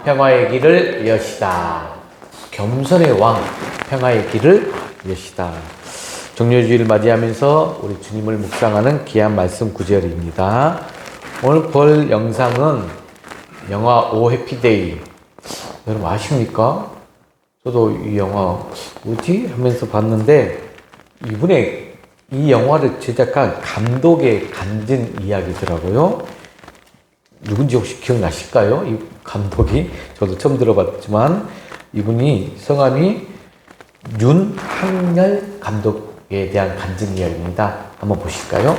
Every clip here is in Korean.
평화의 길을 여시다. 겸손의 왕, 평화의 길을 여시다. 종료주의를 맞이하면서 우리 주님을 묵상하는 귀한 말씀 구절입니다. 오늘 볼 영상은 영화 오 해피데이. 여러분 아십니까? 저도 이 영화 뭐지? 하면서 봤는데 이분의 이 영화를 제작한 감독의 간증 이야기더라고요. 누군지 혹시 기억나실까요? 이 감독이 저도 처음 들어봤지만 이분이 성함이 윤학열 감독에 대한 간증 이야기입니다. 한번 보실까요?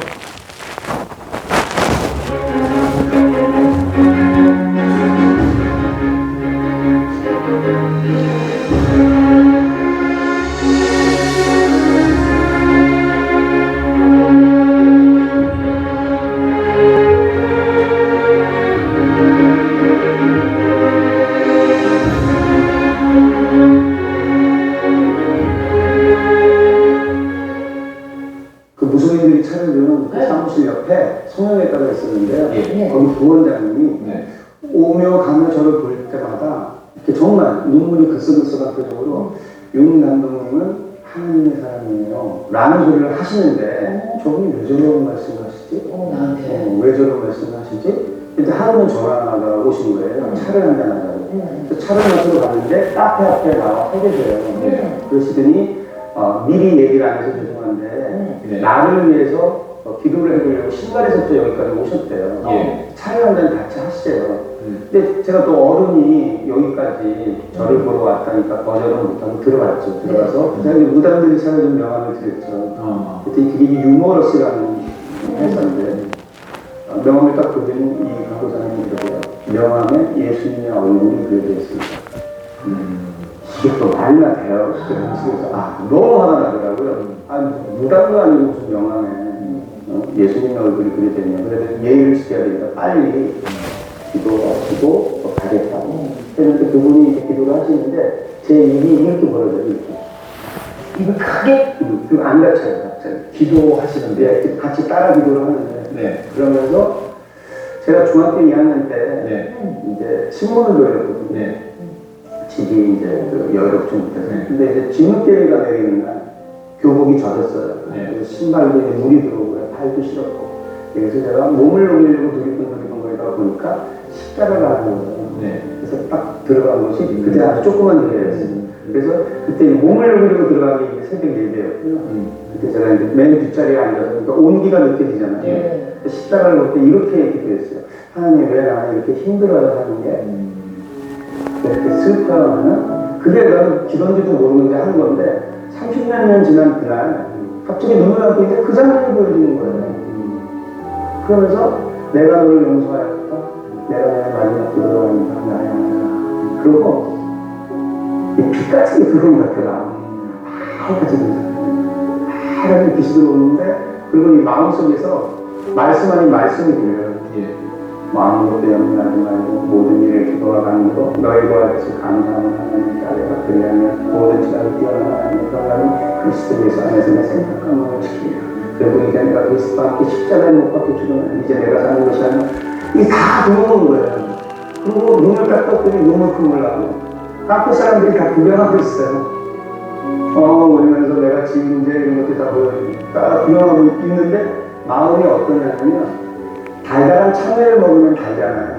무속인들이 차려주는 그 사무실 옆에 성형외과가 있었는데요. 거기 부원장님이 오며 가며 저를 볼 때마다 이렇게 정말 눈물이 글썽글썽한 표정으로 윤 감독님은 하나님의 사람이에요 라는 소리를 하시는데 저분이 왜 저런 말씀을 하시지? 나한테 왜 저런 말씀을 하시지? 이제 하루는 전화가 오신 거예요. 차를 한잔 하자고. 그래서 차를 마시러 갔는데 카페 앞에 나와 서 계세요. 그러시더니 미리 얘기를 안 해서 죄송한데 나를 위해서 기도를 해보려고 신발에서부터 여기까지 오셨대요. 차를 한잔 같이 하시대요. 근데 제가 또 어른이 여기까지 저를 보러 왔다니까 거절은 못하고 들어갔죠. 들어가서 제가 이제 무당들이 차려준 명함을 드렸죠. 그때 그게 유머러스라는 회사인데 명함을 딱 보더니 이 강도사님이 그러고요. 명함에 예수님의 얼굴이 그려져 있습니다. 이게 또 말이나 돼요. 그래서 너무 화가 나더라고요. 무당도 아니고 무슨 명함에 예수님의 얼굴이 그려져 있냐. 그래서 예의를 지켜야 되니까 빨리 기도하시고 가겠다고. 그랬는데 그분이 이제 기도를 하시는데 제 입이 이렇게 벌어져요. 이렇게. 입을 크게? 안 다쳐요. 갑자기. 기도하시는데 같이 따라 기도를 하는데 그러면서 제가 중학교 2학년 때 이제 신문을 배웠거든요. 집이 이제 그 여유롭지 못해서. 근데 이제 진흙대비가 내리는 날 교복이 젖었어요. 그래서 신발도 물이 들어오고요. 발도 시렵고. 그래서 제가 몸을 녹이려고 두리번 거리다 보니까 십자가가 하는 거예요. 그래서 딱 들어간 것이 그때 아주 조그만 교회였어요. 그래서 그때 몸을 녹이려고 들어가기 새벽 4배였고요. 그때 제가 이제 맨 뒷자리에 앉아서 그러니까 온기가 느껴지잖아요. 십자가를 볼 때 이렇게 기도했어요. 하나님 왜 나는 이렇게 힘들어야 하는 게 이렇게 슬퍼하는 그게 나는 기도인지도 모르는데 하는 건데 30몇 년 지난 그날 갑자기 눈을 감고 이제 그 장면이 보여지는 거예요. 그러면서 내가 너를 용서하였다. 내가 너의 마지막 기도를 합니다. 나의 하나님. 그러고 이 빛같은 게 들어오는 것 같아요. 하얀같이 들어오는 하얀 빛이 들어오는데 그리고 이 마음속에서 말씀 아닌 말씀이 들려요. 아무것도 염려하지 말고 모든 일에 기도와 간구로 너희 구하듯이 감사하는 하나님께 아뢰라. 그리하면 모든 지각을 뛰어난 하나님의 평강이 그리스도 예수 안에서 내 생각과 마음을 지키리라. 그리고 이제 내가 그리스도와 함께 십자가에 못 박혀 죽으면 이제 내가 사는 것이 아니라 이게 다 들어오는 거예요. 그리고 눈을 딱 떴더니 눈물 콧물 나고 깎은 사람들이 다 구경하고 있어요. 울면서 내가 지은 죄 이런 것들이 다 보여요. 구경하고 있는데 마음이 어떠냐면 달달한 참외를 먹으면 달잖아요.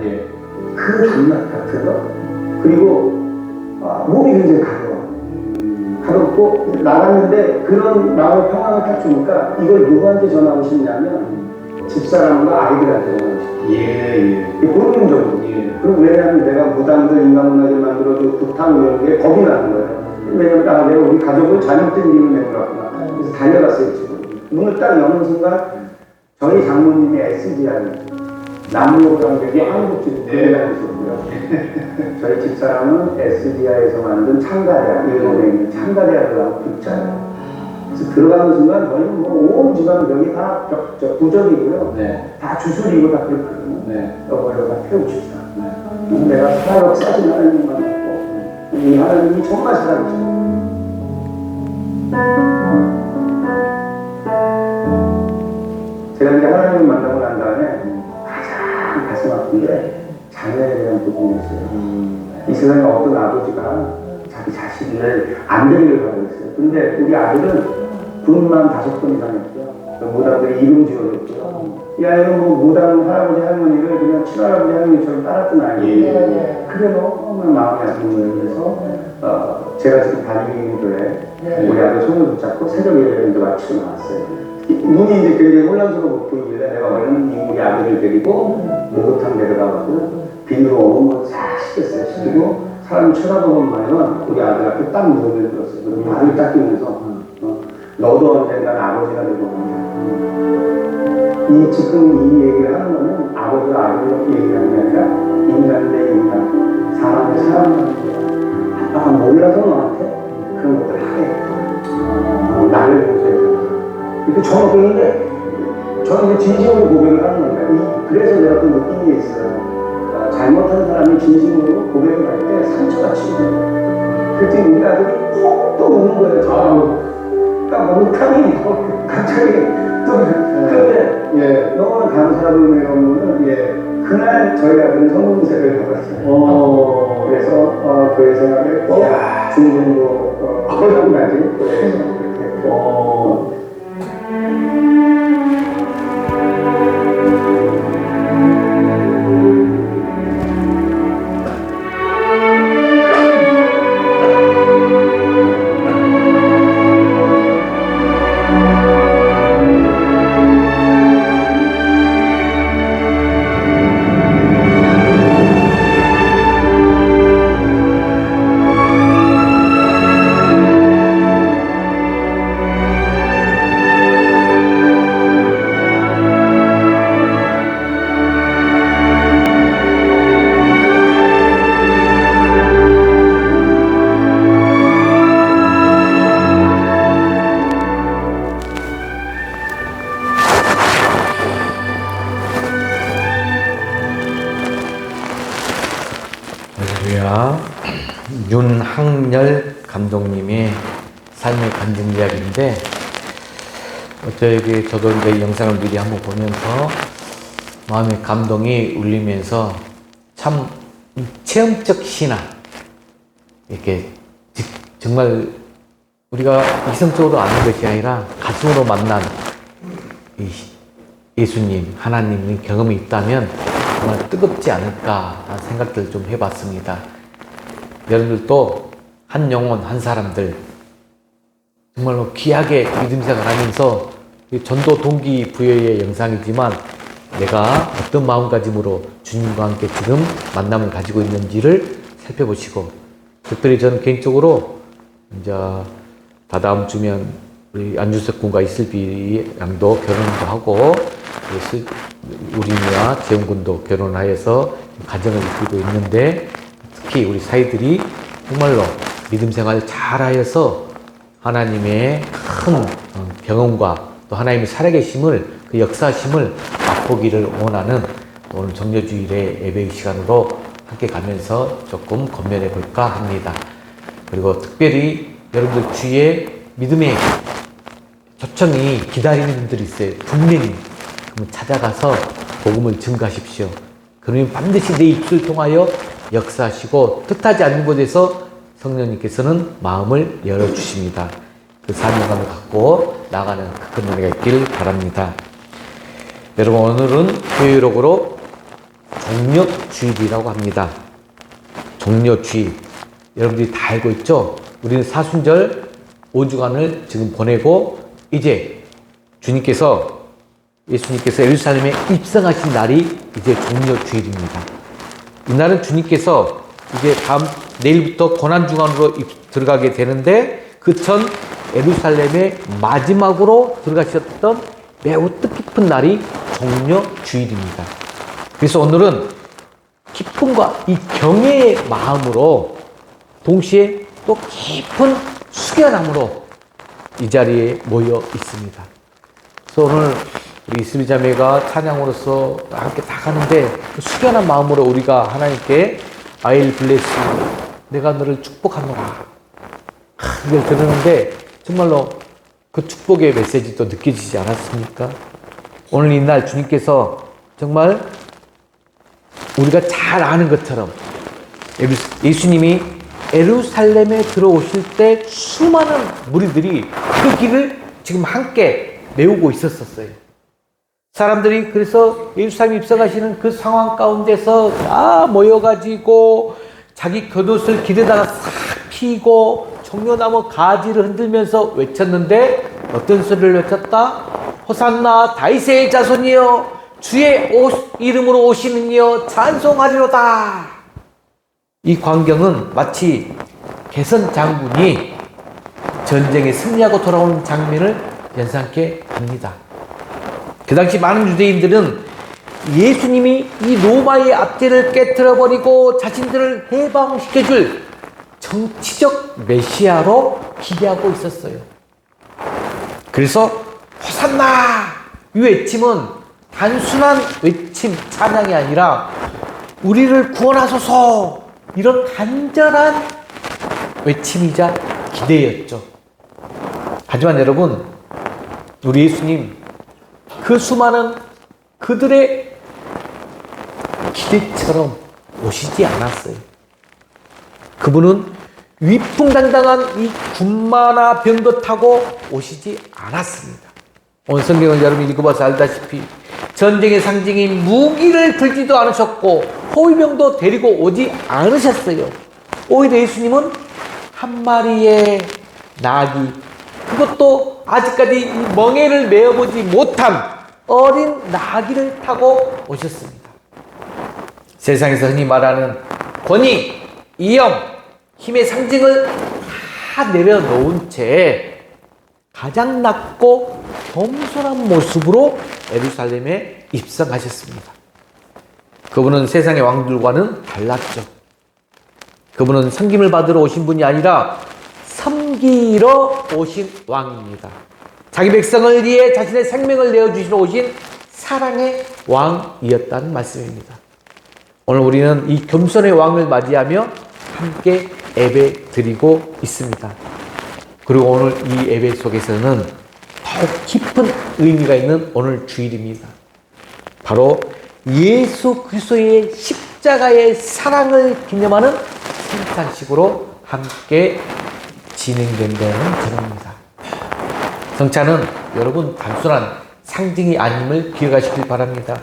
그 단맛 같은 거. 그리고 몸이 굉장히 가볍고 나갔는데 그런 마음의 평안을 딱 주니까 이걸 누구한테 전하고 싶냐면 집사람과 아이들한테 전하고 싶어요. 그런 정도. 그리고 왜냐하면 내가 무당들 인간문화를 만들어도 부탁 이런 게 겁이 나는 거예요. 왜냐면 내가 우리 가족을 잘못된 이유로 내놓았구나. 그래서 달려갔어요. 지금. 문을 딱 여는 순간 저희 장모님이 SDI 남녀관계기 한국집 대회장이셨고요. 저희 집사람은 SDI에서 만든 창가대학, 일본에 있는 창가대학을 하고 붙자요. 그래서 들어가는 순간 저희는 온 집안 벽이 다 부적이고요. 다 주술이고 다 그렇거든요. 여보를 다 태우십시다. 내가 사역 싸진 하나님만 믿고 이 하나님이 정말 살아계시고 제가 이제 하나님을 만나고 난 다음에 가장 가슴 아픈 게 자녀에 대한 부분이었어요. 이 세상에 어떤 아버지가 자기 자식을 안 되기를 바라겠어요. 근데 우리 아들은 군만 5번 이상 했고요. 무당들이 이름 지어줬고요. 이 아이는 뭐 무당 할아버지 할머니를 그냥 친할아버지 할머니처럼 따랐던 아이예요. 그게 너무 마음이 아픈 거예요. 그래서 제가 지금 다니고 있는 교회 우리 아들 손을 붙잡고 새벽 예배를 이제 마치고 나왔어요. 눈이 이제 굉장히 혼란스러워 보이길래 내가 얼른 우리 아들을 데리고 목욕탕 데려가고 비누로 온몸을 싹 씻겼어요. 씻기고 사람이 쳐다보고만은 우리 아들 앞에 딱 무릎을 들었어요. 그리고 발을 닦이면서 너도 언젠간 아버지가 되고 이 지금 이 얘기를 하는 거는 아버지가 아버지로 얘기하는 게 아니라 인간 대 인간, 사람 대 사람이라는 거예요. 아빠가 몰라서 너한테 그런 것들을 하게 나를 용서해. 이렇게 정확했는데 저는 이제 진심으로 고백을 하는 겁니다. 그래서 내가 그 느낀 게 있어요. 잘못한 사람이 진심으로 고백을 할 때 상처가 치고 그랬더니 우리 아들이 또 우는 거예요. 그러니까 목욕탕이 갑자기 또 그런데 너무나 감사하고 은혜로는 그날 저희 아들은 성공세를 받았어요. 그래서 교회 생활을 했고 중등도高校까지 교회 생활을 했고 윤학열 감독님의 삶의 간증 이야기인데 어쩌게 저도 이제 이 영상을 미리 한번 보면서 마음의 감동이 울리면서 참 체험적 신앙 이렇게 정말 우리가 이성적으로 아는 것이 아니라 가슴으로 만난 이 예수님 하나님의 경험이 있다면 정말 뜨겁지 않을까 하는 생각들을 좀 해봤습니다. 여러분들도 한 영혼, 한 사람들 정말로 귀하게 믿음 생활을 하면서 전도 동기부여의 영상이지만 내가 어떤 마음가짐으로 주님과 함께 지금 만남을 가지고 있는지를 살펴보시고 특별히 저는 개인적으로 이제 다다음 주면 우리 안주석 군과 이슬비 양도 결혼도 하고 우리와 재훈 군도 결혼하여서 가정을 이끌고 있는데 특히 우리 사이들이 정말로 믿음 생활을 잘하여서 하나님의 큰 경험과 또 하나님의 살아계심을 그 역사심을 맛보기를 원하는 오늘 정려주일의 예배의 시간으로 함께 가면서 조금 건면해 볼까 합니다. 그리고 특별히 여러분들 주위에 믿음의 초청이 기다리는 분들이 있어요. 분명히 그러면 찾아가서 복음을 증가하십시오. 그러면 반드시 내 입술을 통하여 역사하시고 뜻하지 않는 곳에서 성령님께서는 마음을 열어주십니다. 그 사명감을 갖고 나가는 큰 은혜가 있길 바랍니다. 여러분 오늘은 교회록으로 종려주일이라고 합니다. 종려주일 여러분들이 다 알고 있죠? 우리는 사순절 5주간을 지금 보내고 이제 예수님께서 예루살렘에 입성하신 날이 이제 종려주일입니다. 이날은 주님께서 이제 내일부터 고난주간으로 들어가게 되는데 그 전 예루살렘에 마지막으로 들어가셨던 매우 뜻깊은 날이 종려주일입니다. 그래서 오늘은 기쁨과 이 경외의 마음으로 동시에 또 깊은 숙연함으로 이 자리에 모여 있습니다. 그래서 오늘 우리 이슬비 자매가 찬양으로서 함께 다 가는데 그 숙연한 마음으로 우리가 하나님께 I'll bless you, 내가 너를 축복하노라 이걸 들었는데 정말로 그 축복의 메시지도 느껴지지 않았습니까? 오늘 이날 주님께서 정말 우리가 잘 아는 것처럼 예수님이 예루살렘에 들어오실 때 수많은 무리들이 그 길을 지금 함께 메우고 있었어요. 사람들이 그래서 예루살렘 입성하시는 그 상황 가운데서 다 모여가지고 자기 겉옷을 길에다가 싹 피고 종려나무 가지를 흔들면서 외쳤는데 어떤 소리를 외쳤다? 호산나 다윗의 자손이여 주의 이름으로 오시는 이여 찬송하리로다. 이 광경은 마치 개선 장군이 전쟁에 승리하고 돌아오는 장면을 연상케 합니다. 그 당시 많은 유대인들은 예수님이 이 로마의 압제를 깨트려버리고 자신들을 해방시켜줄 정치적 메시아로 기대하고 있었어요. 그래서 호산나! 이 외침은 단순한 외침, 찬양이 아니라 우리를 구원하소서! 이런 간절한 외침이자 기대였죠. 하지만 여러분, 우리 예수님 그 수많은 그들의 기대처럼 오시지 않았어요. 그분은 위풍당당한 이 군마나 병거 타고 오시지 않았습니다. 오늘 성경을 여러분이 읽어봐서 알다시피 전쟁의 상징인 무기를 들지도 않으셨고 호위병도 데리고 오지 않으셨어요. 오히려 예수님은 한 마리의 나귀, 그것도 아직까지 이 멍에를 메어보지 못한 어린 나귀를 타고 오셨습니다. 세상에서 흔히 말하는 권위, 이영, 힘의 상징을 다 내려놓은 채 가장 낮고 겸손한 모습으로 예루살렘에 입성하셨습니다. 그분은 세상의 왕들과는 달랐죠. 그분은 섬김을 받으러 오신 분이 아니라 섬기러 오신 왕입니다. 자기 백성을 위해 자신의 생명을 내어주시러 오신 사랑의 왕이었다는 말씀입니다. 오늘 우리는 이 겸손의 왕을 맞이하며 함께 예배 드리고 있습니다. 그리고 오늘 이 예배 속에서는 더욱 깊은 의미가 있는 오늘 주일입니다. 바로 예수 그리스도의 십자가의 사랑을 기념하는 성찬식으로 함께 진행된다는 점입니다. 성찬은 여러분 단순한 상징이 아님을 기억하시길 바랍니다.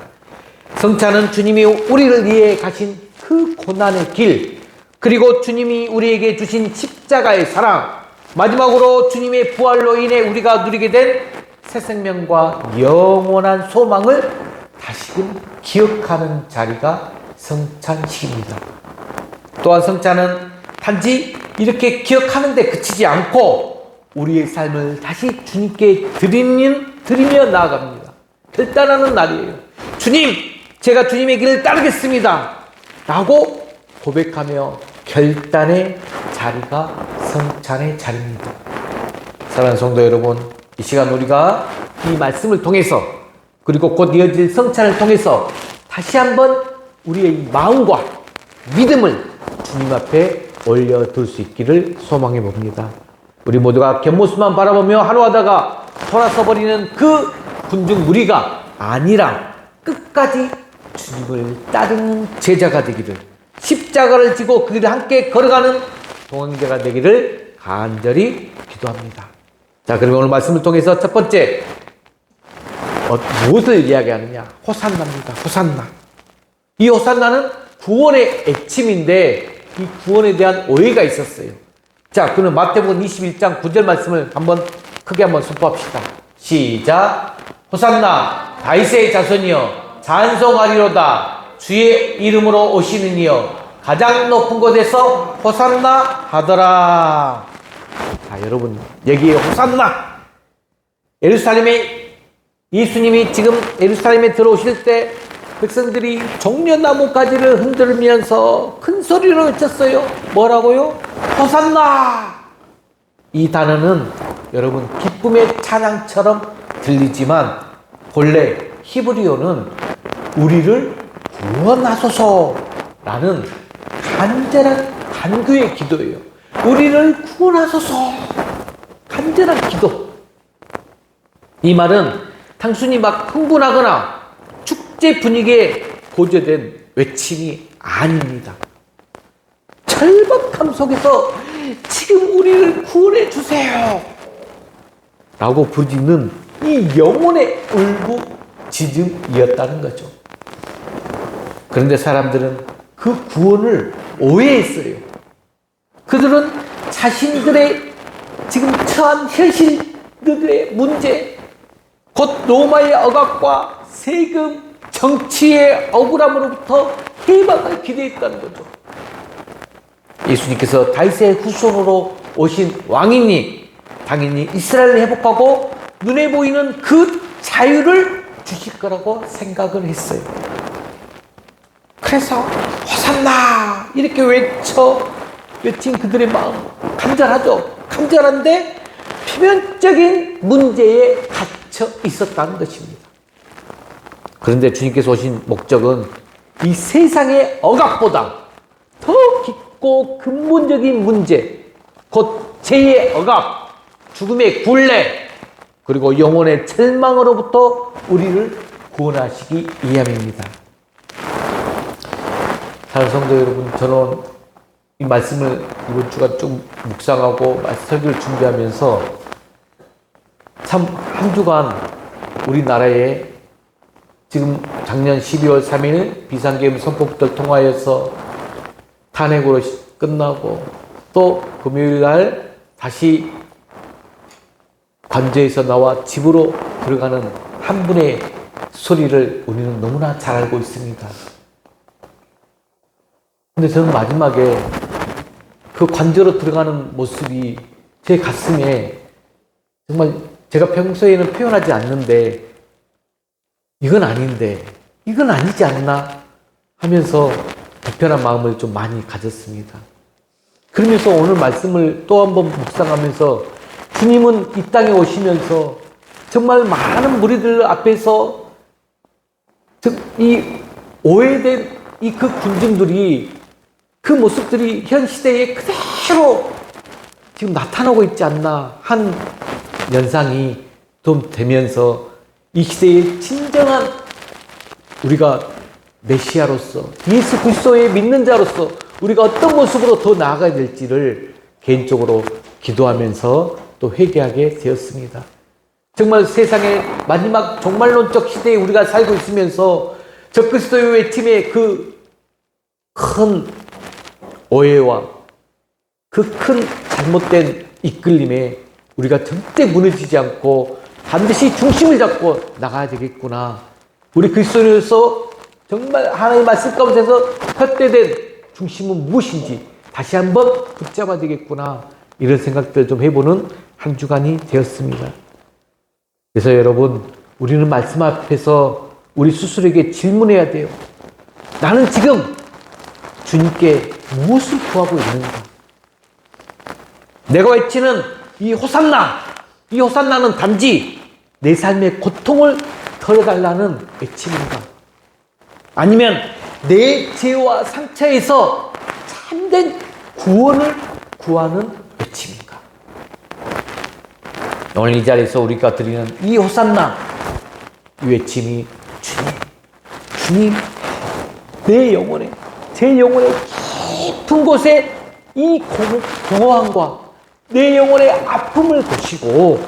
성찬은 주님이 우리를 위해 가신 그 고난의 길, 그리고 주님이 우리에게 주신 십자가의 사랑, 마지막으로 주님의 부활로 인해 우리가 누리게 된 새 생명과 영원한 소망을 다시금 기억하는 자리가 성찬식입니다. 또한 성찬은 단지 이렇게 기억하는 데 그치지 않고 우리의 삶을 다시 주님께 드리며 나아갑니다. 결단하는 날이에요. 주님, 제가 주님의 길을 따르겠습니다 라고 고백하며 결단의 자리가 성찬의 자리입니다. 사랑하는 성도 여러분, 이 시간 우리가 이 말씀을 통해서 그리고 곧 이어질 성찬을 통해서 다시 한번 우리의 마음과 믿음을 주님 앞에 올려둘 수 있기를 소망해 봅니다. 우리 모두가 겉모습만 바라보며 한우하다가 돌아서 버리는 그 군중 무리가 아니라 끝까지 주님을 따르는 제자가 되기를, 십자가를 지고 그 길을 함께 걸어가는 동행자가 되기를 간절히 기도합니다. 자, 그러면 오늘 말씀을 통해서 첫 번째 무엇을 이야기하느냐? 호산나입니다. 호산나. 이 호산나는 구원의 애침인데 이 구원에 대한 오해가 있었어요. 자, 그럼 마태복음 21장 9절 말씀을 크게 한번 선포합시다. 시작. 호산나 다윗의 자손이여 찬송하리로다. 주의 이름으로 오시는 이여 가장 높은 곳에서 호산나 하더라. 자, 여러분, 여기에 호산나. 예루살렘에 예수님이 지금 예루살렘에 들어오실 때 백성들이 종려나무 가지를 흔들면서 큰 소리로 외쳤어요. 뭐라고요? 호산나! 이 단어는 여러분 기쁨의 찬양처럼 들리지만 본래 히브리어는 우리를 구원하소서라는 간절한 간구의 기도예요. 우리를 구원하소서. 간절한 기도. 이 말은 단순히 막 흥분하거나 축제 분위기에 고조된 외침이 아닙니다. 절박함 속에서 지금 우리를 구원해 주세요 라고 부르짖는 이 영혼의 울부짖음이었다는 거죠. 그런데 사람들은 그 구원을 오해했어요. 그들은 자신들의 지금 처한 현실들의 문제, 곧 로마의 억압과 세금, 정치의 억울함으로부터 해방을 기대했다는 거죠. 예수님께서 다윗의 후손으로 오신 왕이니 당연히 이스라엘을 회복하고 눈에 보이는 그 자유를 주실 거라고 생각을 했어요. 그래서 호산나 이렇게 외친 그들의 마음 간절하죠. 간절한데 표면적인 문제에 갇혀 있었다는 것입니다. 그런데 주님께서 오신 목적은 이 세상의 억압보다 더 깊고 근본적인 문제, 곧 죄의 억압, 죽음의 굴레, 그리고 영혼의 절망으로부터 우리를 구원하시기 위함입니다. 사랑하는 성도 여러분, 저는 이 말씀을 이번 주가 좀 묵상하고 설교를 준비하면서 참 한 주간 우리나라에 지금 작년 12월 3일 비상계엄 선포부터 통하여서 탄핵으로 끝나고 또 금요일날 다시 관저에서 나와 집으로 들어가는 한 분의 소리를 우리는 너무나 잘 알고 있습니다. 근데 저는 마지막에 그 관저로 들어가는 모습이 제 가슴에 정말 제가 평소에는 표현하지 않는데 이건 아닌데 이건 아니지 않나 하면서 불편한 마음을 좀 많이 가졌습니다. 그러면서 오늘 말씀을 또 한 번 묵상하면서 주님은 이 땅에 오시면서 정말 많은 무리들 앞에서 이 오해된 이 그 군중들이 그 모습들이 현 시대에 그대로 지금 나타나고 있지 않나 한 연상이 좀 되면서 이 시대의 진정한 우리가 메시아로서 예수 그리스도의 믿는 자로서 우리가 어떤 모습으로 더 나아가야 될지를 개인적으로 기도하면서 또 회개하게 되었습니다. 정말 세상의 마지막 종말론적 시대에 우리가 살고 있으면서 적그리스도의 외침의 그 큰 오해와 그 큰 잘못된 이끌림에 우리가 절대 무너지지 않고 반드시 중심을 잡고 나가야 되겠구나. 우리 그리스도인으로서 정말 하나님의 말씀 가운데서 헛되된 중심은 무엇인지 다시 한번 붙잡아야 되겠구나. 이런 생각들 좀 해보는 한 주간이 되었습니다. 그래서 여러분, 우리는 말씀 앞에서 우리 스스로에게 질문해야 돼요. 나는 지금 주님께 무엇을 구하고 있는가? 내가 외치는 이 호산나는 단지 내 삶의 고통을 덜어달라는 외침인가? 아니면 내 죄와 상처에서 참된 구원을 구하는 외침인가? 오늘 이 자리에서 우리가 드리는 이 호산나, 이 외침이 주님, 제 영혼의 깊은 곳에 이 공허함과 내 영혼의 아픔을 보시고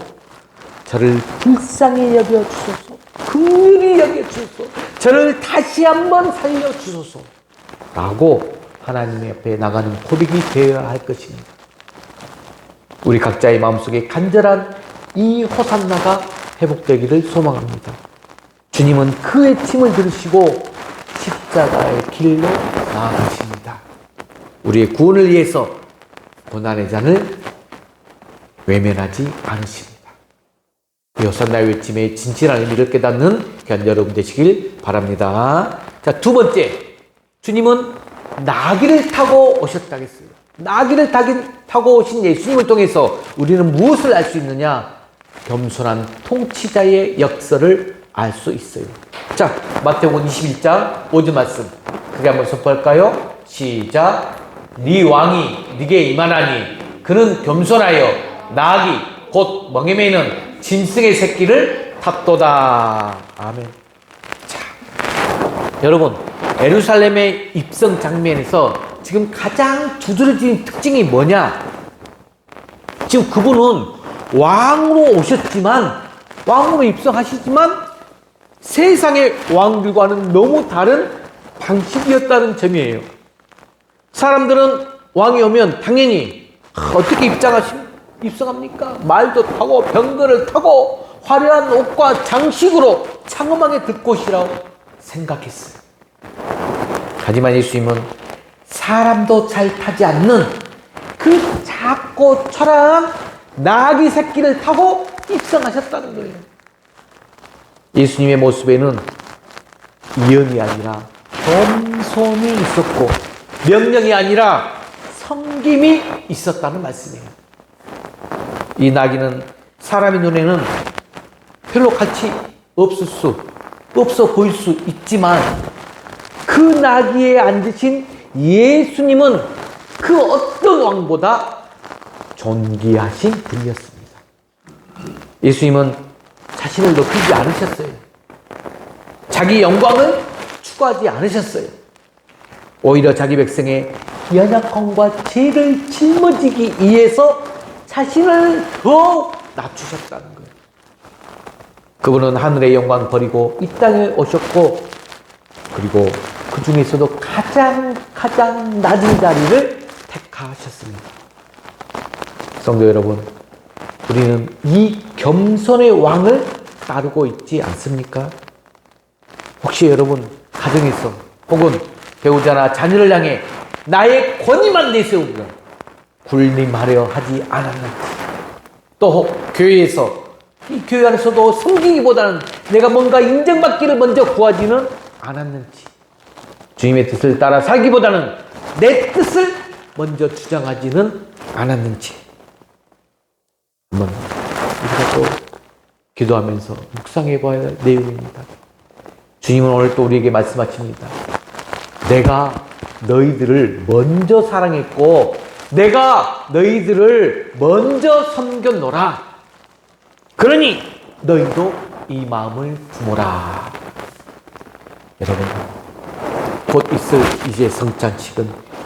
저를 불쌍히 여겨주소서, 긍휼히 여겨주소서, 저를 다시 한번 살려주소서 라고 하나님 앞에 나가는 고백이 되어야 할 것입니다. 우리 각자의 마음속에 간절한 이 호산나가 회복되기를 소망합니다. 주님은 그 외침을 들으시고 십자가의 길로 나아가십니다. 우리의 구원을 위해서 고난의 잔을 외면하지 않으십니다. 이 호산나의 외침의 진실한 의미를 깨닫는 귀한 여러분 되시길 바랍니다. 자, 두 번째, 주님은 나귀를 타고 오셨다고 했어요. 나귀를 타고 오신 예수님을 통해서 우리는 무엇을 알 수 있느냐? 겸손한 통치자의 역설을 알 수 있어요. 자, 마태복음 21장 5절 말씀 크게 한번 선포할까요? 시작. 네 왕이 네게 임하나니 그는 겸손하여 나귀 곧 멍에 매는 짐승의 새끼를 탔도다. 아멘. 자, 여러분, 예루살렘의 입성 장면에서 지금 가장 두드러진 특징이 뭐냐? 지금 그분은 왕으로 오셨지만, 왕으로 입성하시지만 세상의 왕들과는 너무 다른 방식이었다는 점이에요. 사람들은 왕이 오면 당연히 어떻게 입성합니까? 말도 타고 병거를 타고 화려한 옷과 장식으로 창엄하게 들 것이라고 생각했어요. 하지만 예수님은 사람도 잘 타지 않는 그 작고 초라한 나귀 새끼를 타고 입성하셨다는 거예요. 예수님의 모습에는 이언이 아니라 겸손이 있었고 명령이 아니라 섬김이 있었다는 말씀이에요. 이 나귀는 사람의 눈에는 별로 가치 없어 보일 수 있지만 그 나귀에 앉으신 예수님은 그 어떤 왕보다 존귀하신 분이었습니다. 예수님은 자신을 높이지 않으셨어요. 자기 영광을 추구하지 않으셨어요. 오히려 자기 백성의 연약함과 죄를 짊어지기 위해서 자신을 더 낮추셨다는 거예요. 그분은 하늘의 영광 버리고 이 땅에 오셨고, 그리고 그 중에서도 가장 낮은 자리를 택하셨습니다. 성도 여러분, 우리는 이 겸손의 왕을 따르고 있지 않습니까? 혹시 여러분 가정에서 혹은 배우자나 자녀를 향해 나의 권위만 내세우며 군림하려 하지 않았는지, 또 교회에서 이 교회 안에서도 섬기기보다는 내가 뭔가 인정받기를 먼저 구하지는 않았는지, 주님의 뜻을 따라 살기보다는 내 뜻을 먼저 주장하지는 않았는지 한번 우리가 또 기도하면서 묵상해 봐야 할 내용입니다. 주님은 오늘 또 우리에게 말씀하십니다. 내가 너희들을 먼저 사랑했고 내가 너희들을 먼저 섬겼노라. 그러니 너희도 이 마음을 품어라. 여러분, 곧 있을 이제 성찬식은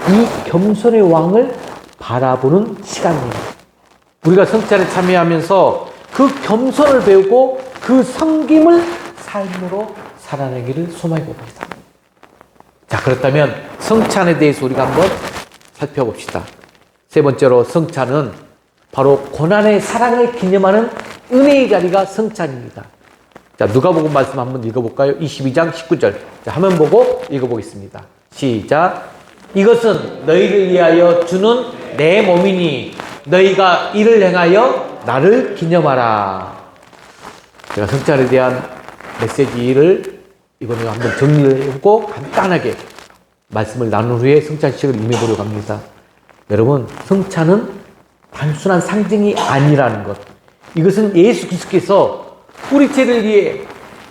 이 겸손의 왕을 바라보는 시간입니다. 우리가 성찬에 참여하면서 그 겸손을 배우고 그 섬김을 삶으로 살아내기를 소망해 봅니다. 자, 그렇다면 성찬에 대해서 우리가 한번 살펴봅시다. 세 번째로, 성찬은 바로 고난의 사랑을 기념하는 은혜의 자리가 성찬입니다. 자, 누가복음 말씀 한번 읽어볼까요? 22장 19절. 자, 화면 보고 읽어보겠습니다. 시작. 이것은 너희를 위하여 주는 내 몸이니 너희가 이를 행하여 나를 기념하라. 제가 성찬에 대한 메시지를 이번에 한번 정리를 하고 간단하게 말씀을 나눈 후에 성찬식을 임해보려고 합니다. 여러분, 성찬은 단순한 상징이 아니라는 것. 이것은 예수 그리스도께서 우리 죄를 위해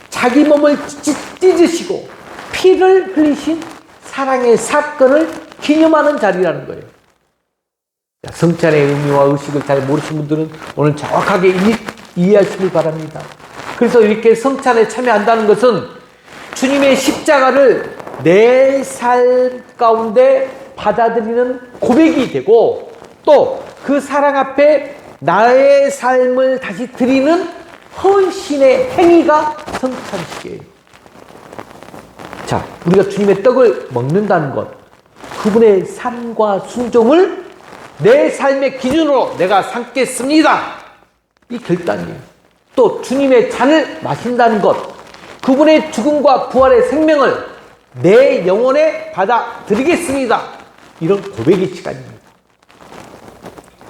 자기 몸을 찢으시고 피를 흘리신 사랑의 사건을 기념하는 자리라는 거예요. 성찬의 의미와 의식을 잘 모르신 분들은 오늘 정확하게 이해하시길 바랍니다. 그래서 이렇게 성찬에 참여한다는 것은 주님의 십자가를 내 삶 가운데 받아들이는 고백이 되고, 또 그 사랑 앞에 나의 삶을 다시 드리는 헌신의 행위가 성찬식이에요. 자, 우리가 주님의 떡을 먹는다는 것, 그분의 삶과 순종을 내 삶의 기준으로 내가 삼겠습니다, 이 결단이에요. 또 주님의 잔을 마신다는 것, 그분의 죽음과 부활의 생명을 내 영혼에 받아들이겠습니다, 이런 고백의 시간입니다.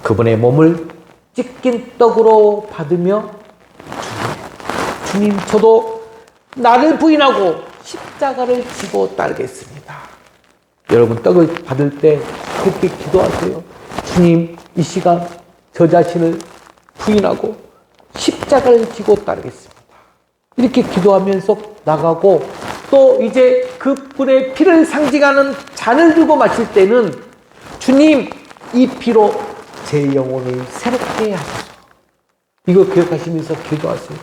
그분의 몸을 찢긴 떡으로 받으며 주님, 저도 나를 부인하고 십자가를 지고 따르겠습니다. 여러분, 떡을 받을 때 그렇게 기도하세요. 주님, 이 시간 저 자신을 부인하고 십자가를 지고 따르겠습니다. 이렇게 기도하면서 나가고, 또 이제 그분의 피를 상징하는 잔을 들고 마실 때는 주님, 이 피로 제 영혼을 새롭게 하소서. 이거 기억하시면서 기도하세요.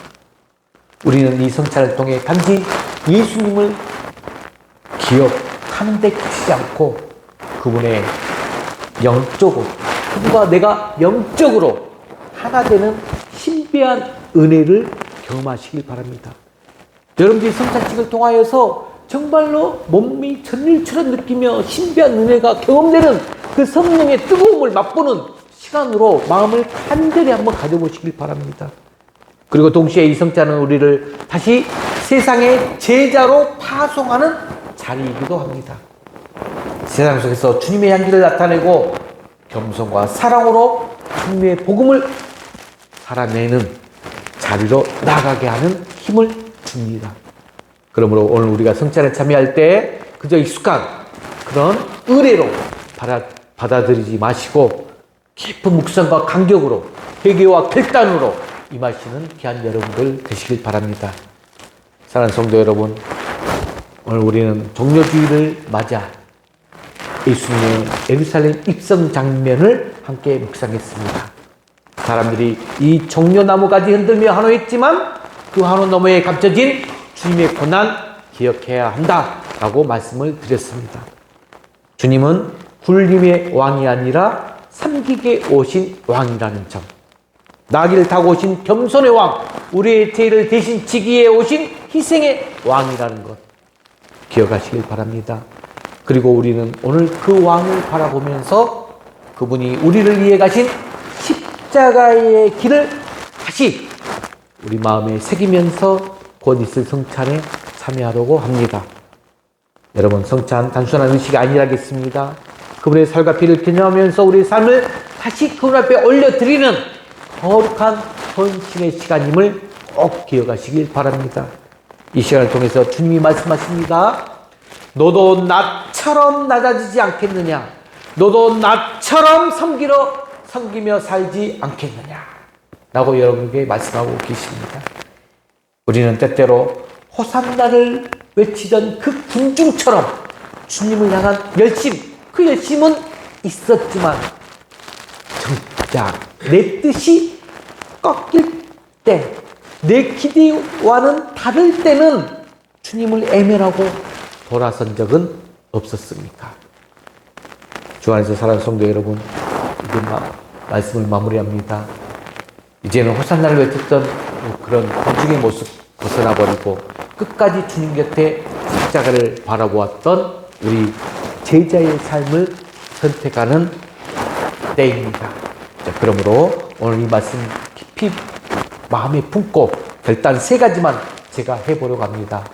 우리는 이 성찬을 통해 단지 예수님을 기억, 하는데 그치지 않고 그분의 영적으로, 그분과 내가 영적으로 하나 되는 신비한 은혜를 경험하시길 바랍니다. 여러분들이 성찬식을 통하여서 정말로 몸이 전일처럼 느끼며 신비한 은혜가 경험되는 그 성령의 뜨거움을 맛보는 시간으로 마음을 간절히 한번 가져보시길 바랍니다. 그리고 동시에 이 성찬은 우리를 다시 세상의 제자로 파송하는 자리이기도 합니다. 세상 속에서 주님의 향기를 나타내고 겸손과 사랑으로 주님의 복음을 살아내는 자리로 나가게 하는 힘을 줍니다. 그러므로 오늘 우리가 성찬에 참여할 때 그저 익숙한 그런 의례로 받아들이지 마시고 깊은 묵상과 감격으로 회개와 결단으로 임하시는 귀한 여러분들 되시길 바랍니다. 사랑하는 성도 여러분, 오늘 우리는 종려주일을 맞아 예수님의 예루살렘 입성 장면을 함께 묵상했습니다. 사람들이 이 종려나무까지 흔들며 환호했지만 그 환호 너머에 감춰진 주님의 고난 기억해야 한다라고 말씀을 드렸습니다. 주님은 굴림의 왕이 아니라 섬기게 오신 왕이라는 점, 나귀를 타고 오신 겸손의 왕, 우리의 죄를 대신 지기에 오신 희생의 왕이라는 것 기억하시길 바랍니다. 그리고 우리는 오늘 그 왕을 바라보면서 그분이 우리를 위해 가신 십자가의 길을 다시 우리 마음에 새기면서 곧 있을 성찬에 참여하려고 합니다. 여러분, 성찬 단순한 의식이 아니라겠습니다. 그분의 살과 피를 기념하면서 우리의 삶을 다시 그분 앞에 올려드리는 거룩한 헌신의 시간임을 꼭 기억하시길 바랍니다. 이 시간을 통해서 주님이 말씀하십니다. 너도 나처럼 낮아지지 않겠느냐? 너도 나처럼 섬기며 살지 않겠느냐? 라고 여러분에게 말씀하고 계십니다. 우리는 때때로 호산나를 외치던 그 군중처럼 주님을 향한 열심, 그 열심은 있었지만 정작 내 뜻이 꺾일 때, 내 기대와는 다를 때는 주님을 애면하고 돌아선 적은 없었습니까? 주 안에서 사랑하는 성도 여러분, 이제 말씀을 마무리합니다. 이제는 호산나를 외쳤던 그런 군중의 모습 벗어나버리고 끝까지 주님 곁에 십자가를 바라보았던 우리 제자의 삶을 선택하는 때입니다. 자, 그러므로 오늘 이 말씀 깊이 마음에 품고 결단 3가지만 제가 해보려고 합니다.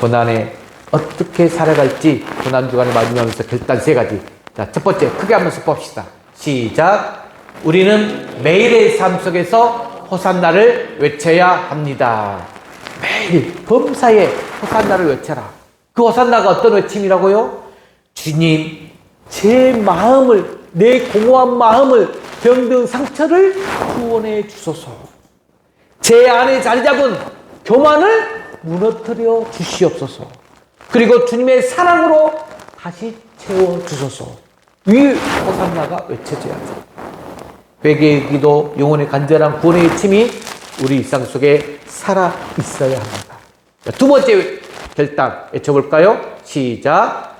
고난에 어떻게 살아갈지 고난주간을 맞이하면서 결단 3가지. 자, 첫 번째 크게 한번 봅시다. 시작. 우리는 매일의 삶 속에서 호산나를 외쳐야 합니다. 매일 범사에 호산나를 외쳐라. 그 호산나가 어떤 외침이라고요? 주님, 제 마음을, 내 공허한 마음을, 병든 상처를 구원해 주소서. 제 안에 자리 잡은 교만을 무너뜨려 주시옵소서. 그리고 주님의 사랑으로 다시 채워 주소서. 이 호산나가 외쳐져야죠. 회개의 기도, 영혼의 간절한 구원의 외침이 우리 일상 속에 살아 있어야 합니다. 자, 두 번째 결단 외쳐볼까요? 시작.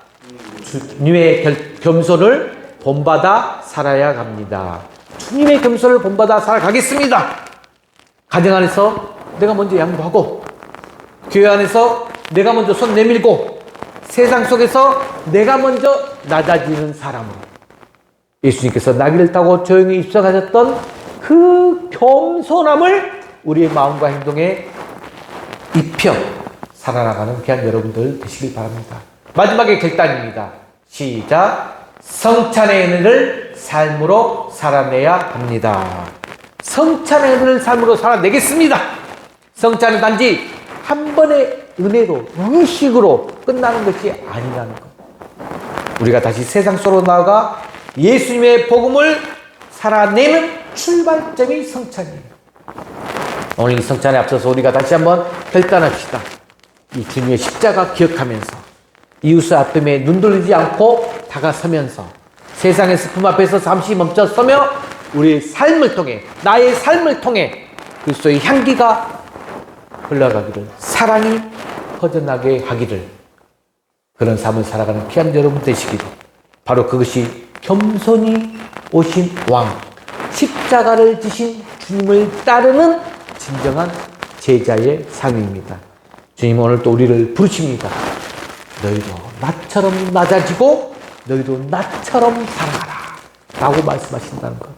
주님의 겸손을 본받아 살아야 합니다. 주님의 겸손을 본받아 살아가겠습니다. 가정 안에서 내가 먼저 양보하고, 교회 안에서 내가 먼저 손 내밀고, 세상 속에서 내가 먼저 낮아지는 사람으로 예수님께서 나귀를 타고 조용히 입성하셨던 그 겸손함을 우리의 마음과 행동에 입혀 살아나가는 귀한 여러분들 되시길 바랍니다. 마지막에 결단입니다. 시작. 성찬의 은혜를 삶으로 살아내야 합니다. 성찬의 은혜를 삶으로 살아내겠습니다. 성찬은 단지 한 번의 은혜로, 의식으로 끝나는 것이 아니라는 것. 우리가 다시 세상 속으로 나아가 예수님의 복음을 살아내는 출발점이 성찬이에요. 오늘 이 성찬에 앞서서 우리가 다시 한번 결단합시다. 이 주님의 십자가 기억하면서 이웃의 아픔에 눈 돌리지 않고 다가서면서 세상의 슬픔 앞에서 잠시 멈춰 서며 우리의 삶을 통해, 나의 삶을 통해 그리스도의 향기가 흘러가기를, 사랑이 퍼져나게 하기를 그런 삶을 살아가는 귀한 여러분 되시기를. 바로 그것이 겸손히 오신 왕, 십자가를 지신 주님을 따르는 진정한 제자의 삶입니다. 주님은 오늘 또 우리를 부르십니다. 너희도 나처럼 낮아지고 너희도 나처럼 살아가라 라고 말씀하신다는 것.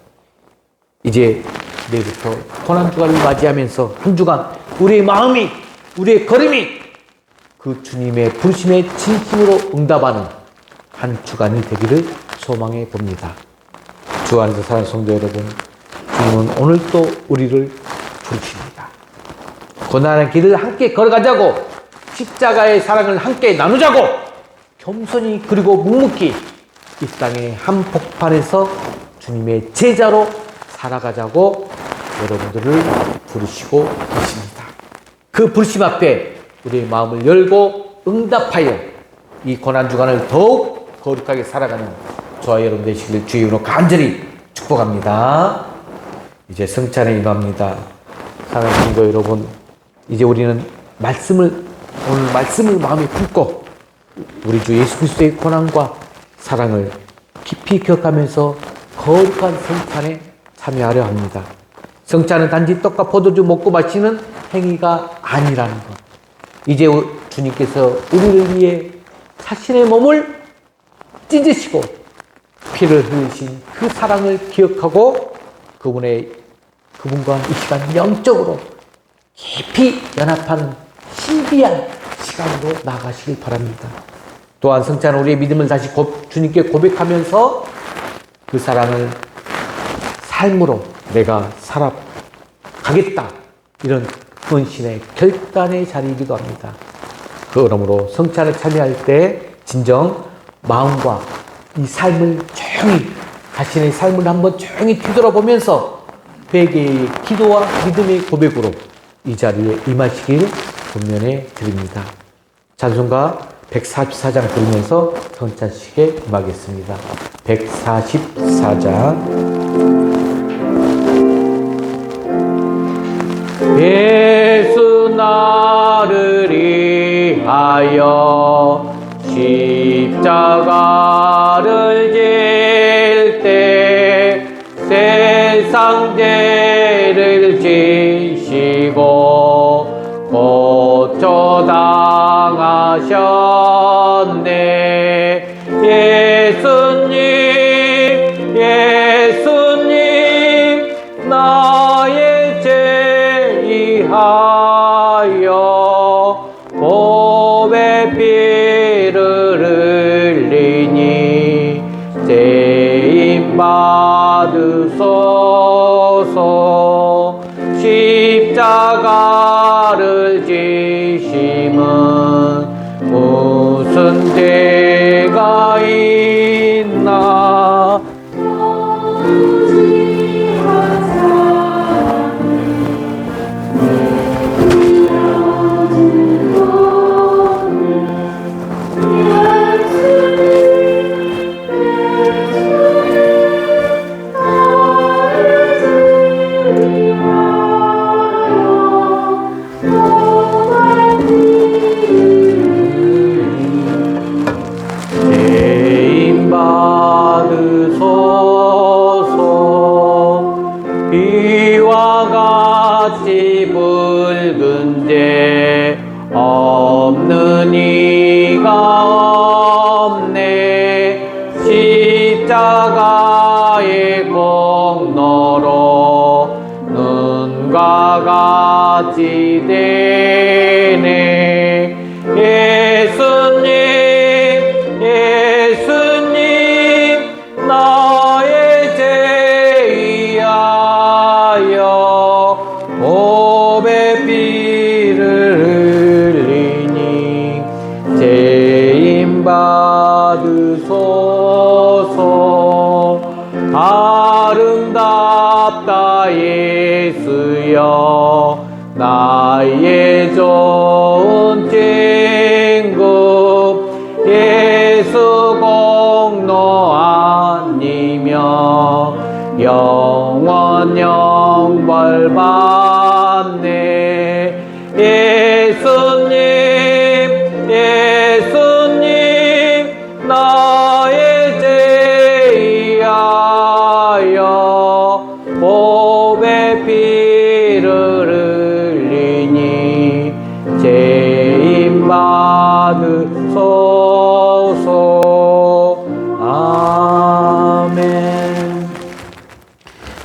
이제 내일부터 고난주간을 맞이하면서 한 주간 우리의 마음이, 우리의 걸음이 그 주님의 부르심에 진심으로 응답하는 한 주간이 되기를 소망해 봅니다. 주 안에서 사랑하는 성도 여러분, 주님은 오늘 또 우리를 부르십니다. 고난의 길을 함께 걸어가자고, 십자가의 사랑을 함께 나누자고, 겸손히 그리고 묵묵히 이 땅의 한복판에서 주님의 제자로 살아가자고 여러분들을 부르시고 계십니다. 그 부르심 앞에 우리의 마음을 열고 응답하여 이 고난주간을 더욱 거룩하게 살아가는 저와 여러분 되시길 주의 이름으로 간절히 축복합니다. 이제 성찬에 임합니다. 사랑하는 성도 여러분, 이제 우리는 오늘 말씀을 마음에 품고 우리 주 예수 그리스도의 고난과 사랑을 깊이 기억하면서 거룩한 성찬에 참여하려 합니다. 성찬은 단지 떡과 포도주 먹고 마시는 행위가 아니라는 것. 이제 주님께서 우리를 위해 자신의 몸을 찢으시고 피를 흘리신 그 사랑을 기억하고 그분과 이 시간 영적으로 깊이 연합하는 신비한 시간으로 나가시길 바랍니다. 또한 성찬은 우리의 믿음을 다시 주님께 고백하면서 그 사랑을 삶으로 내가 살아가겠다, 이런 헌신의 결단의 자리이기도 합니다. 그러므로 성찬을 참여할 때 진정 마음과 이 삶을 조용히, 자신의 삶을 한번 조용히 뒤돌아보면서 회개의 기도와 믿음의 고백으로 이 자리에 임하시길 권면해 드립니다. 찬송가 144장 들으면서 성찬식에 임하겠습니다. 144장. 예수 나를 위하여 십자가를 질 때 세상 죄를 지시고 고쳐 당하셨네. 예수님 나의 죄 위하여 보배 피를 흘리니 죄인 받으소서. 십자가를 지심은 무슨 죄가 있나. 비와 같이 붉은 죄 없는 이가 없네. 십자가의 공로로 눈과 같이 되네. 예수님 나의 죄 위하여 보배 피를 흘리니 죄인 받으소서. 아름답다 예수여 나의 좋은 친구. 예수 공로 아니며 영원 영벌 받네. 예수님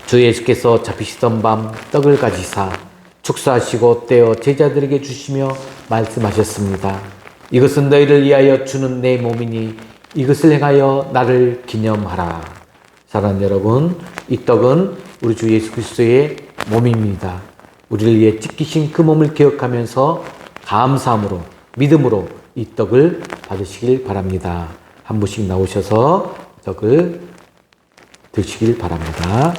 주 예수께서 잡히시던 밤 떡을 가지사 축사하시고 떼어 제자들에게 주시며 말씀하셨습니다. 이것은 너희를 위하여 주는 내 몸이니 이것을 행하여 나를 기념하라. 사랑하는 여러분, 이 떡은 우리 주 예수 그리스도의 몸입니다. 우리를 위해 찢기신 그 몸을 기억하면서 감사함으로 믿음으로 이 떡을 받으시길 바랍니다. 한 분씩 나오셔서 떡을 드시길 바랍니다.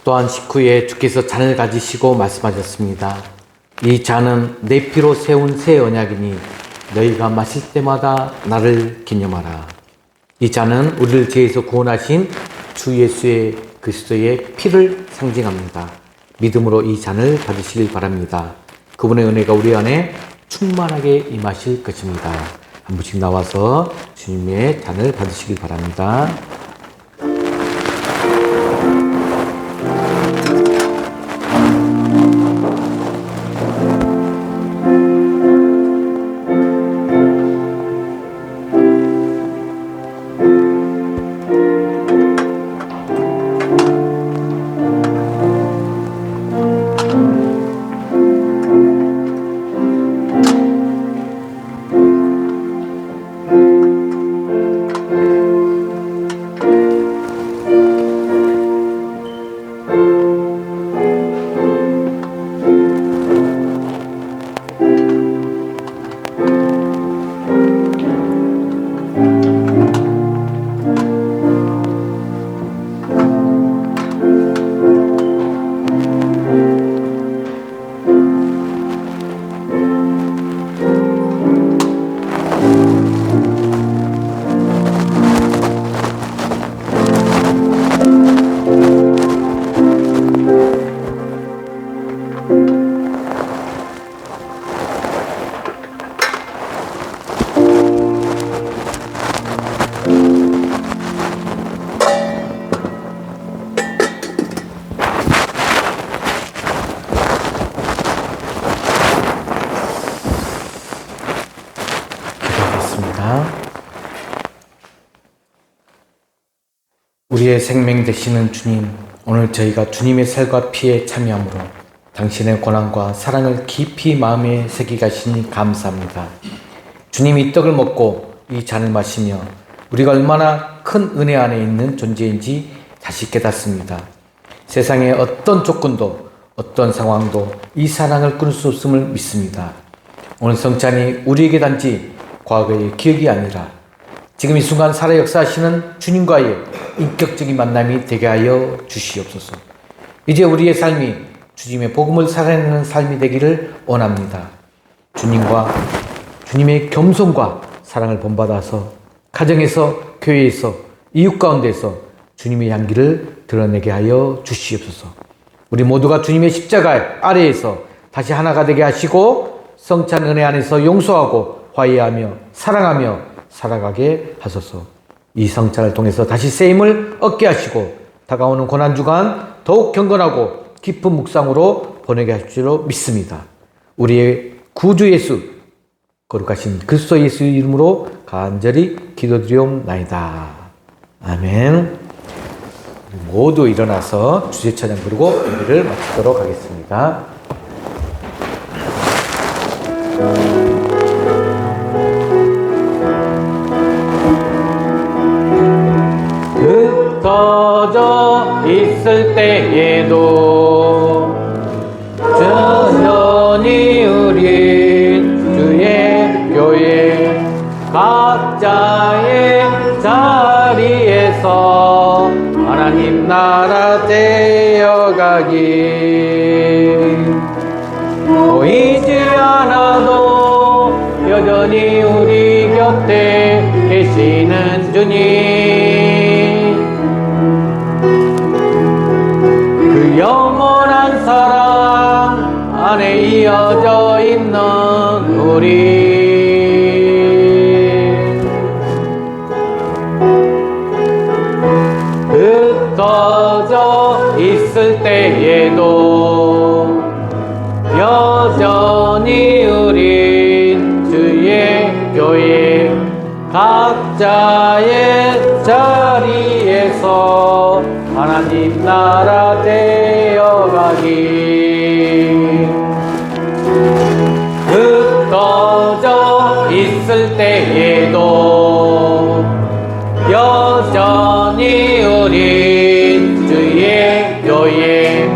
또한 식후에 주께서 잔을 가지시고 말씀하셨습니다. 이 잔은 내 피로 세운 새 언약이니 너희가 마실 때마다 나를 기념하라. 이 잔은 우리를 죄에서 구원하신 주 예수의 그리스도의 피를 상징합니다. 믿음으로 이 잔을 받으시길 바랍니다. 그분의 은혜가 우리 안에 충만하게 임하실 것입니다. 한 분씩 나와서 주님의 잔을 받으시길 바랍니다. 우리의 생명 되시는 주님, 오늘 저희가 주님의 살과 피에 참여함으로 당신의 고난과 사랑을 깊이 마음에 새겨 가시니 감사합니다. 주님이 이 떡을 먹고 이 잔을 마시며 우리가 얼마나 큰 은혜 안에 있는 존재인지 다시 깨닫습니다. 세상의 어떤 조건도 어떤 상황도 이 사랑을 끊을 수 없음을 믿습니다. 오늘 성찬이 우리에게 단지 과거의 기억이 아니라 지금 이 순간 살아 역사하시는 주님과의 인격적인 만남이 되게 하여 주시옵소서. 이제 우리의 삶이 주님의 복음을 살아내는 삶이 되기를 원합니다. 주님과 주님의 겸손과 사랑을 본받아서 가정에서, 교회에서, 이웃 가운데서 주님의 향기를 드러내게 하여 주시옵소서. 우리 모두가 주님의 십자가 아래에서 다시 하나가 되게 하시고 성찬 은혜 안에서 용서하고 화해하며 사랑하며 살아가게 하소서. 이 성찬을 통해서 다시 쓰임을 얻게 하시고 다가오는 고난주간 더욱 경건하고 깊은 묵상으로 보내게 하실 줄로 믿습니다. 우리의 구주 예수 거룩하신 그리스도 예수 이름으로 간절히 기도드리옵나이다. 아멘. 우리 모두 일어나서 주제 찬양 부르고 예배를 마치도록 하겠습니다. 때에도 여전히 우린 주의 교회 각자의 자리에서 하나님 나라 되어가기 보이지 않아도 여전히 우리 곁에 계시는 주님 그 영원한 사랑 안에 이어져 있는 우리 흩어져 있을 때에도 여전히 우린 주의 교회 각자의 자리에서 하나님 나라 되어가기 흩어져 있을 때에도 여전히 우린 주의 교회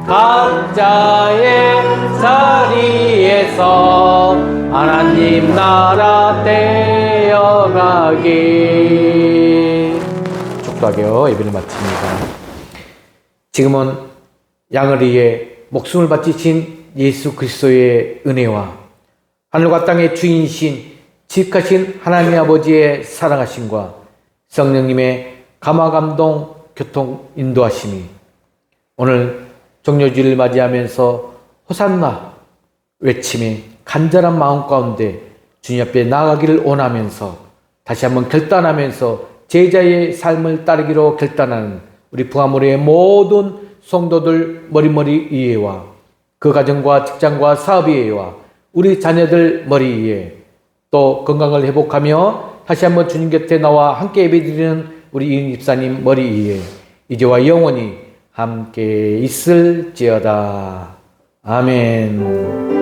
각자의 자리에서 하나님 나라 되어가기 축도하며 예배를 마칩니다. 지금은 양을 위해 목숨을 바치신 예수 그리스도의 은혜와 하늘과 땅의 주인이신 지극하신 하나님 아버지의 사랑하심과 성령님의 감화감동 교통 인도하심이 오늘 종료주일을 맞이하면서 호산나 외침의 간절한 마음 가운데 주님 앞에 나아가기를 원하면서 다시 한번 결단하면서 제자의 삶을 따르기로 결단하는 우리 부하모리의 모든 성도들 머리머리 위에와 그 가정과 직장과 사업 위에와 우리 자녀들 머리 위에 또 건강을 회복하며 다시 한번 주님 곁에 나와 함께 예배드리는 우리 이은 집사님 머리 위에 이제와 영원히 함께 있을지어다. 아멘.